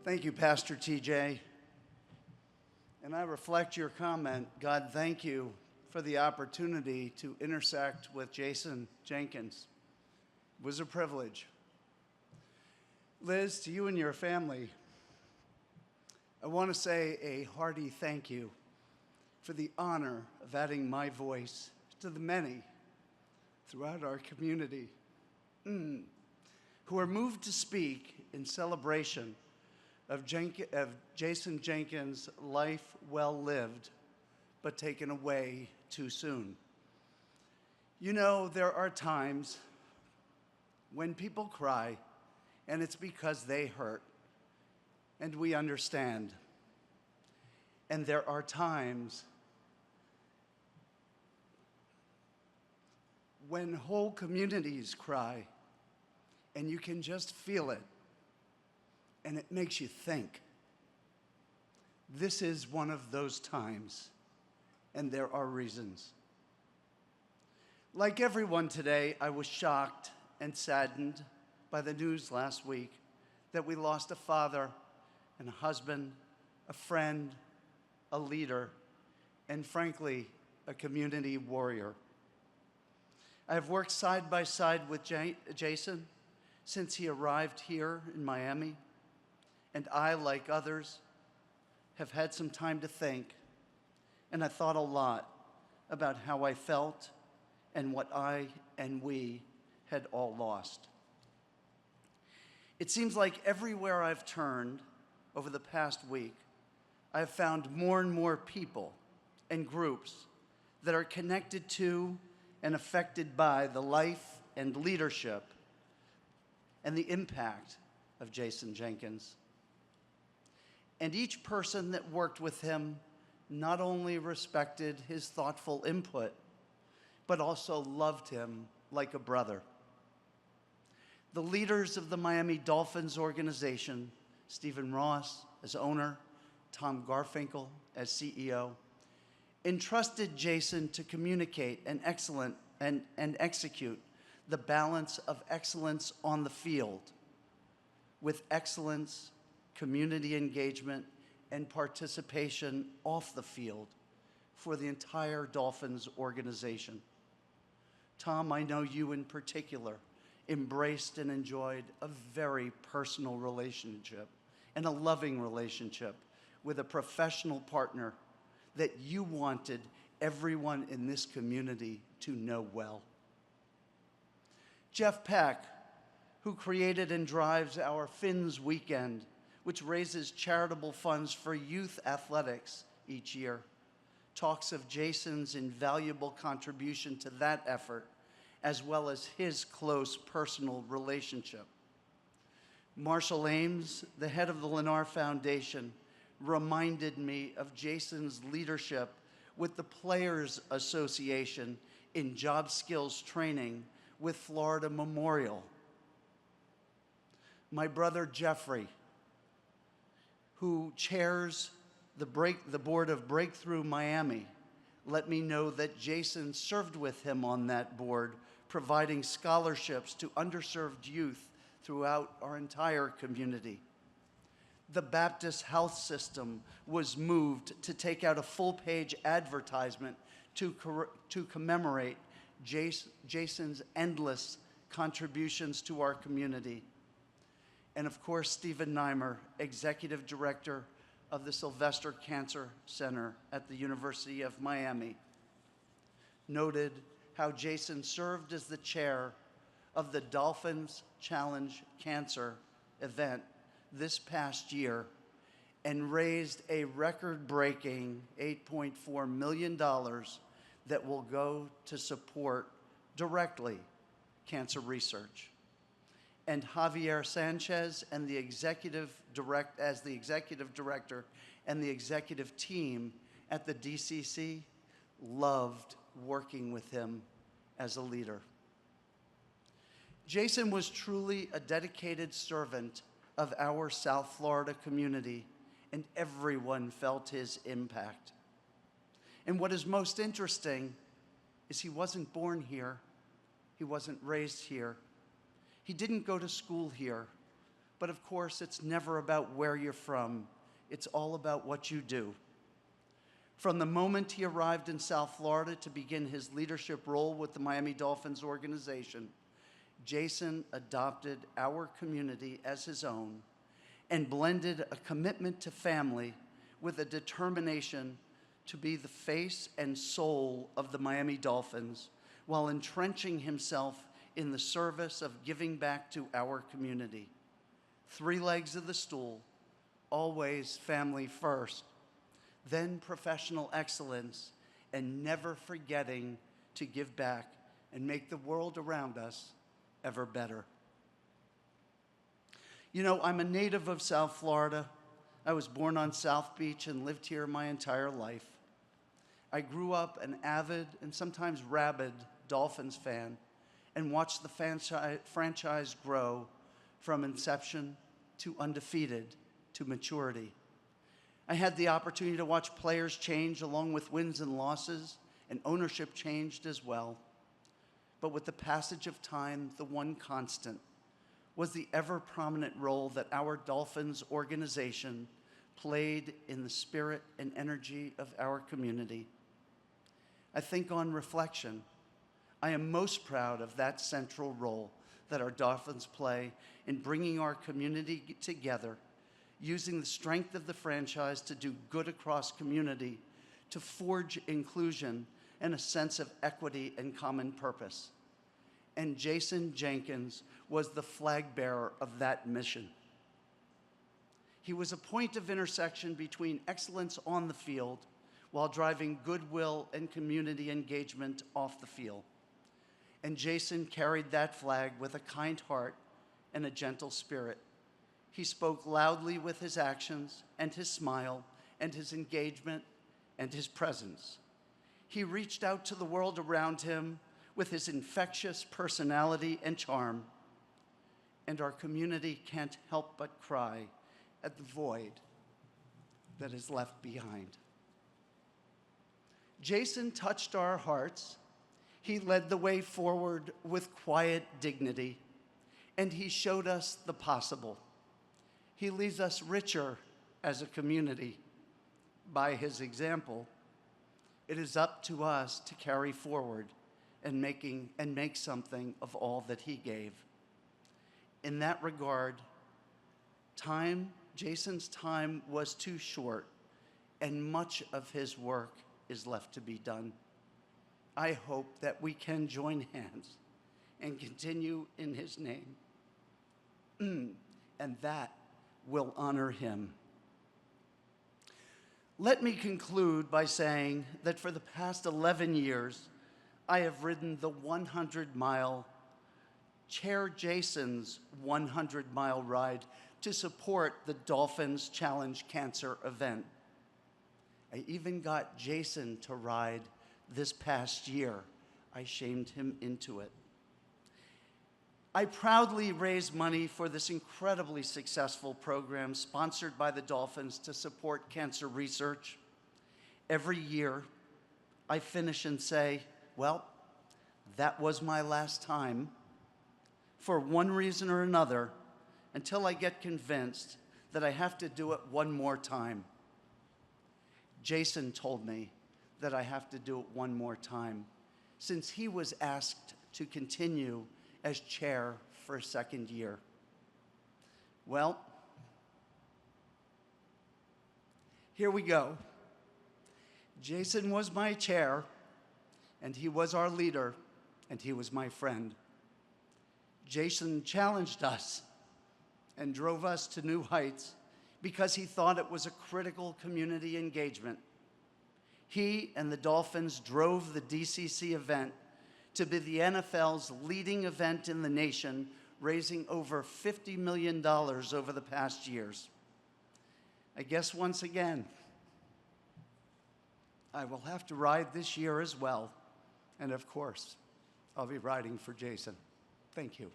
Thank you, Pastor TJ. And I reflect your comment. God, thank you for the opportunity to intersect with Jason Jenkins. It was a privilege. Liz, to you and your family, I want to say a hearty thank you for the honor of adding my voice to the many throughout our community who are moved to speak in celebration of Jason Jenkins' life well lived, but taken away too soon. You know, there are times when people cry, and it's because they hurt, and we understand. And there are times when whole communities cry, and you can just feel it, and it makes you think. This is one of those times, and there are reasons. Like everyone today, I was shocked and saddened by the news last week that we lost a father and a husband, a friend, a leader, and frankly, a community warrior. I have worked side by side with Jason since he arrived here in Miami, and I, like others, have had some time to think, and I thought a lot about how I felt and what I and we had all lost. It seems like everywhere I've turned over the past week, I have found more and more people and groups that are connected to and affected by the life and leadership and the impact of Jason Jenkins. And each person that worked with him not only respected his thoughtful input, but also loved him like a brother. The leaders of the Miami Dolphins organization, Stephen Ross as owner, Tom Garfinkel as CEO, entrusted Jason to communicate and execute the balance of excellence on the field with excellence, community engagement, and participation off the field for the entire Dolphins organization. Tom, I know you in particular embraced and enjoyed a very personal relationship and a loving relationship with a professional partner that you wanted everyone in this community to know well. Jeff Peck, who created and drives our Fins Weekend, which raises charitable funds for youth athletics each year, talks of Jason's invaluable contribution to that effort, as well as his close personal relationship. Marshall Ames, the head of the Lennar Foundation, reminded me of Jason's leadership with the Players Association in job skills training with Florida Memorial. My brother Jeffrey, who chairs the board of Breakthrough Miami, let me know that Jason served with him on that board, providing scholarships to underserved youth throughout our entire community. The Baptist Health System was moved to take out a full-page advertisement to commemorate Jason's endless contributions to our community. And of course, Stephen Neimer, Executive Director of the Sylvester Cancer Center at the University of Miami, noted how Jason served as the chair of the Dolphins Challenge Cancer event this past year and raised a record-breaking $8.4 million that will go to support directly cancer research. And Javier Sanchez and the executive director and the executive team at the DCC loved working with him as a leader. Jason was truly a dedicated servant of our South Florida community, and everyone felt his impact. And what is most interesting is he wasn't born here. He wasn't raised here. He didn't go to school here, But of course, it's never about where you're from. It's all about what you do. From the moment he arrived in South Florida to begin his leadership role with the Miami Dolphins organization, Jason adopted our community as his own and blended a commitment to family with a determination to be the face and soul of the Miami Dolphins while entrenching himself in the service of giving back to our community. 3 legs of the stool, always family first, then professional excellence, and never forgetting to give back and make the world around us ever better. You know, I'm a native of South Florida. I was born on South Beach and lived here my entire life. I grew up an avid and sometimes rabid Dolphins fan and watched the franchise grow from inception to undefeated to maturity. I had the opportunity to watch players change along with wins and losses, and ownership changed as well. But with the passage of time, the one constant was the ever-prominent role that our Dolphins organization played in the spirit and energy of our community. I think on reflection, I am most proud of that central role that our Dolphins play in bringing our community together, using the strength of the franchise to do good across community, to forge inclusion and a sense of equity and common purpose. And Jason Jenkins was the flag bearer of that mission. He was a point of intersection between excellence on the field while driving goodwill and community engagement off the field. And Jason carried that flag with a kind heart and a gentle spirit. He spoke loudly with his actions and his smile and his engagement and his presence. He reached out to the world around him with his infectious personality and charm. And our community can't help but cry at the void that is left behind. Jason touched our hearts. He led the way forward with quiet dignity, and he showed us the possible. He leaves us richer as a community by his example. It is up to us to carry forward and make something of all that he gave. In that regard, Jason's time was too short, and much of his work is left to be done. I hope that we can join hands and continue in his name, and that will honor him. Let me conclude by saying that for the past 11 years, I have ridden the 100-mile Chair Jason's 100-mile ride to support the Dolphins Challenge Cancer event. I even got Jason to ride this past year. I shamed him into it. I proudly raise money for this incredibly successful program sponsored by the Dolphins to support cancer research. Every year, I finish and say, well, that was my last time, for one reason or another, until I get convinced that I have to do it one more time. Jason told me that I have to do it one more time, since he was asked to continue as chair for a second year. Well, here we go. Jason was my chair, and he was our leader, and he was my friend. Jason challenged us and drove us to new heights because he thought it was a critical community engagement. He and the Dolphins drove the DCC event to be the NFL's leading event in the nation, raising over $50 million over the past years. I guess once again, I will have to ride this year as well. And of course, I'll be riding for Jason. Thank you.